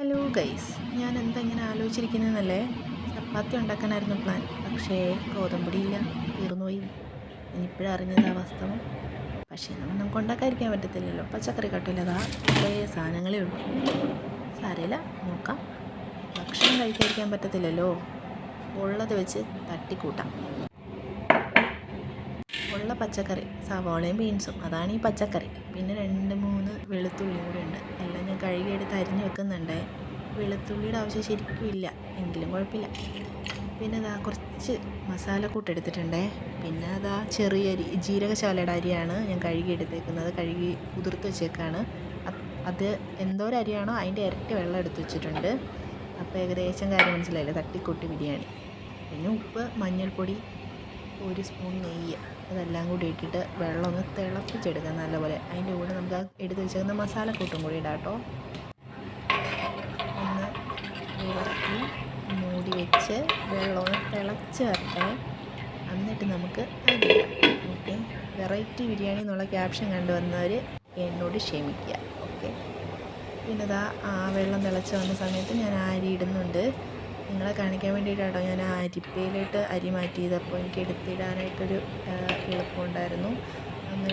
Hello guys, ഞാൻ എന്താ ഇങ്ങനെ ആലോചിച്ചിരിക്കുന്നതെന്നല്ലേ. ചപ്പാത്തി ഉണ്ടാക്കാനായിരുന്നു പ്ലാൻ, പക്ഷേ ഗോതമ്പൊടിയില്ല, തീർന്നുപോയി. ഇനിയിപ്പോഴും അറിഞ്ഞത് വാസ്തവം. പക്ഷേ നമുക്ക് ഉണ്ടാക്കാതിരിക്കാൻ പറ്റത്തില്ലല്ലോ. പച്ചക്കറി കട്ടില്ലതാ കുറേ സാധനങ്ങളേ ഉള്ളൂ. സാരമില്ല, നോക്കാം. ഭക്ഷണം കഴിക്കാതിരിക്കാൻ പറ്റത്തില്ലല്ലോ. ഉള്ളത് വെച്ച് തട്ടിക്കൂട്ടാം. ഉള്ള പച്ചക്കറി സവാളയും ബീൻസും, അതാണ് ഈ പച്ചക്കറി. പിന്നെ 2-3 വെളുത്തുള്ളിയും കൂടെ ഉണ്ട്. എല്ലാം ഞാൻ കഴുകിയെടുത്ത് അരിഞ്ഞ് വെക്കുന്നുണ്ടേ. വെളുത്തുള്ളിയുടെ ആവശ്യം ശരിക്കും ഇല്ല, എങ്കിലും കുഴപ്പമില്ല. പിന്നെ അതാ കുറച്ച് മസാലക്കൂട്ട് എടുത്തിട്ടുണ്ടേ. പിന്നെ അതാ ചെറിയ അരി, ജീരകശാലയുടെ അരിയാണ് ഞാൻ കഴുകിയെടുത്തേക്കുന്നത്. കഴുകി കുതിർത്ത് വെച്ചേക്കാണ്. അത് എന്തോരരിയാണോ അതിൻ്റെ ഇരട്ടി വെള്ളം എടുത്ത് വെച്ചിട്ടുണ്ട്. അപ്പോൾ ഏകദേശം കാര്യം മനസ്സിലായില്ലേ, തട്ടിക്കൂട്ടി ബിരിയാണി. പിന്നെ ഉപ്പ്, മഞ്ഞൾപ്പൊടി, 1 സ്പൂൺ നെയ്യ്, ഇതെല്ലാം കൂടി ഇട്ടിട്ട് വെള്ളം ഒന്ന് തിളപ്പിച്ചെടുക്കുക നല്ലപോലെ. അതിൻ്റെ കൂടെ നമുക്ക് ആ എടുത്ത് വെച്ചേക്കുന്ന മസാലക്കൂട്ടും കൂടി ഇടാം കേട്ടോ. ഒന്ന് ഇളക്കി മൂടി വെച്ച് വെള്ളം ഒന്ന് തിളച്ച് വരട്ടെ. എന്നിട്ട് നമുക്ക് അരിയാം. ഓക്കെ, വെറൈറ്റി ബിരിയാണി എന്നുള്ള ക്യാപ്ഷൻ കണ്ടുവന്നവർ എന്നോട് ക്ഷമിക്കുക. ഓക്കെ, പിന്നെ ഇതാ ആ വെള്ളം തിളച്ച് വന്ന സമയത്ത് ഞാൻ അരി ഇടുന്നുണ്ട്. നിങ്ങളെ കാണിക്കാൻ വേണ്ടിയിട്ടാട്ടോ ഞാൻ ആ അരിപ്പയിലോട്ട് അരി മാറ്റിയതപ്പോൾ എനിക്ക് എടുത്തിടാനായിട്ടൊരു എളുപ്പമുണ്ടായിരുന്നു. ഒന്ന്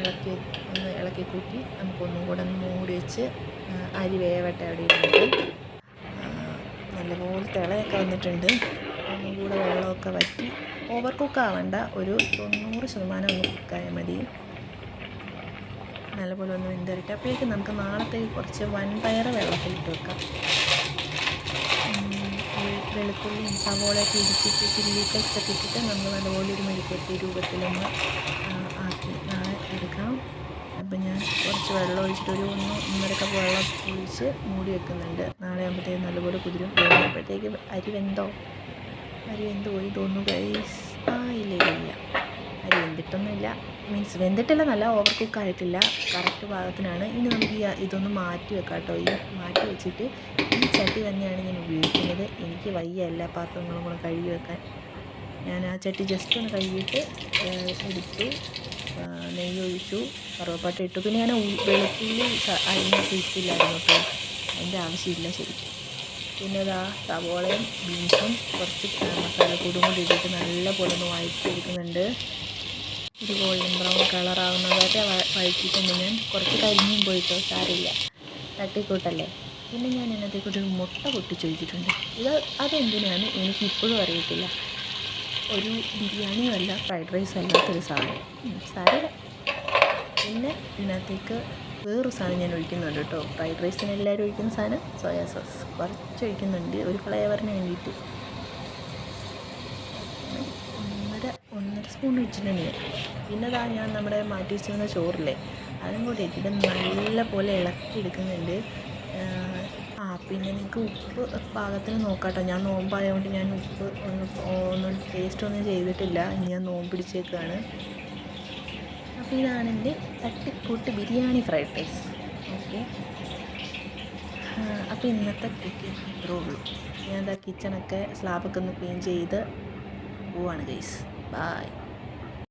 ഇളക്കി കൂട്ടി നമുക്കൊന്നും കൂടെ ഒന്ന് മൂടി വെച്ച് അരി വേവട്ടെ. അവിടെ ഇരുന്നിട്ട് നല്ലപോലെ തിളയൊക്കെ വന്നിട്ടുണ്ട്. ഒന്നും കൂടെ വെള്ളമൊക്കെ വറ്റി ഓവർ കുക്കാവണ്ട, ഒരു 90% ഒന്ന് കുക്കായാൽ മതി. നല്ലപോലെ ഒന്ന് വെന്തരട്ടെ. അപ്പോഴേക്കും നമുക്ക് നാളത്തേക്ക് കുറച്ച് വൻപയർ വെള്ളത്തിലിട്ട് വെക്കാം. വെളുത്തുള്ളിയും സവോളയൊക്കെ ഇടിച്ചിട്ട് ചില്ലി ഫ്ലേക്സൊക്കെ ഇട്ടിട്ട് നമ്മൾ നല്ലപോലെ ഒരു മെഴുക്കുവരട്ടി രൂപത്തിലൊന്ന് ആക്കി എടുക്കാം. അപ്പം ഞാൻ കുറച്ച് വെള്ളം ഒഴിച്ചിട്ട് ഒരു 1-1.5 കപ്പ് വെള്ളം ഒഴിച്ച് മൂടി വെക്കുന്നുണ്ട്. നാളെ ആകുമ്പോഴത്തേക്കും നല്ലപോലെ കുതിരും. അപ്പോഴത്തേക്ക് അരി വെന്ത് പോയി തോന്നുന്നു ഗൈസ്. ഇല്ല, അരി വെന്തിട്ടൊന്നുമില്ല. മീൻസ് വെന്തിട്ടില്ല, നല്ല ഓവർ കുക്കായിട്ടില്ല, കറക്റ്റ് പാകത്തിനാണ്. ഇനി നമുക്ക് ഇതൊന്ന് മാറ്റി വെക്കാം കേട്ടോ. ഈ മാറ്റി വെച്ചിട്ട് ഈ ചട്ടി തന്നെയാണ് ഞാൻ ഉപയോഗിക്കുന്നത്. എനിക്ക് വയ്യ എല്ലാ പാത്രങ്ങളും കൂടെ കഴുകി വെക്കാൻ. ഞാൻ ആ ചട്ടി ജസ്റ്റ് ഒന്ന് കഴുകിയിട്ട് എടുത്തു, നെയ്യ് ഒഴിച്ചു, കറുവപ്പട്ട ഇട്ടു. പിന്നെ ഞാൻ വെളുത്തുള്ളി അരിഞ്ഞൊക്കെ ഇട്ടില്ലായിരുന്നു കേട്ടോ, അതിൻ്റെ ആവശ്യമില്ല ശരിക്കും. പിന്നെ ഇതാ സവോളയും ബീൻസും കുറച്ച് മസാലക്കൂടും കൂടി ഇട്ടിട്ട് നല്ല പോലെ ഒന്ന് വഴറ്റി എടുക്കുന്നുണ്ട്. ഒരു ഗോൾഡൻ ബ്രൗൺ കളറാവുന്നതായിട്ട് വഴറ്റിയിട്ടുണ്ട്. ഞാൻ കുറച്ച് കരിഞ്ഞും പോയിട്ടോ, സാരമില്ല, തട്ടിക്കൂട്ടല്ലേ. പിന്നെ ഞാൻ ഇതിനകത്തേക്കൊരു മുട്ട പൊട്ടിച്ചൊഴിച്ചിട്ടുണ്ട്. അതെന്തിനാണ് എനിക്കിപ്പോഴും അറിയത്തില്ല. ഒരു ബിരിയാണിയും അല്ല, ഫ്രൈഡ് റൈസും അല്ലാത്തൊരു സാധനം, സാരമില്ല. പിന്നെ ഇതിനകത്തേക്ക് വേറൊരു സാധനം ഞാൻ ഒഴിക്കുന്നുണ്ട് കേട്ടോ. ഫ്രൈഡ് റൈസിന് എല്ലാവരും ഒഴിക്കുന്ന സാധനം സോയാ സോസ് കുറച്ച് ഒഴിക്കുന്നുണ്ട്, ഒരു ഫ്ലേവറിന് വേണ്ടിയിട്ട്. 1.5 സ്പൂൺ ഒഴിച്ചിട്ടുണ്ട് ഞാൻ. പിന്നെ ഞാൻ നമ്മുടെ മാറ്റി വെച്ചിരുന്ന ചോറില്ലേ, അതും കൂടി ഇട്ടിട്ട് നല്ല പോലെ ഇളക്കി എടുക്കുന്നുണ്ട്. പിന്നെ നിങ്ങൾക്ക് ഉപ്പ് പാകത്തിന് നോക്കാം കേട്ടോ. ഞാൻ നോമ്പായതുകൊണ്ട് ഞാൻ ഉപ്പ് ഒന്നും ടേസ്റ്റൊന്നും ചെയ്തിട്ടില്ല. ഇനി ഞാൻ നോമ്പ് പിടിച്ചേക്കാണ്. അപ്പോൾ ഇതാണ് എൻ്റെ തട്ടിക്കൂട്ട് ബിരിയാണി ഫ്രൈഡ് റൈസ്. ഓക്കെ, അപ്പോൾ ഇന്നത്തെ കുക്കിംഗ് ഇത്രേ ഉള്ളൂ. ഞാൻ കിച്ചണൊക്കെ സ്ലാബൊക്കെ ഒന്ന് ക്ലീൻ ചെയ്ത് പോവാണ് ഗൈസ്. ബൈ.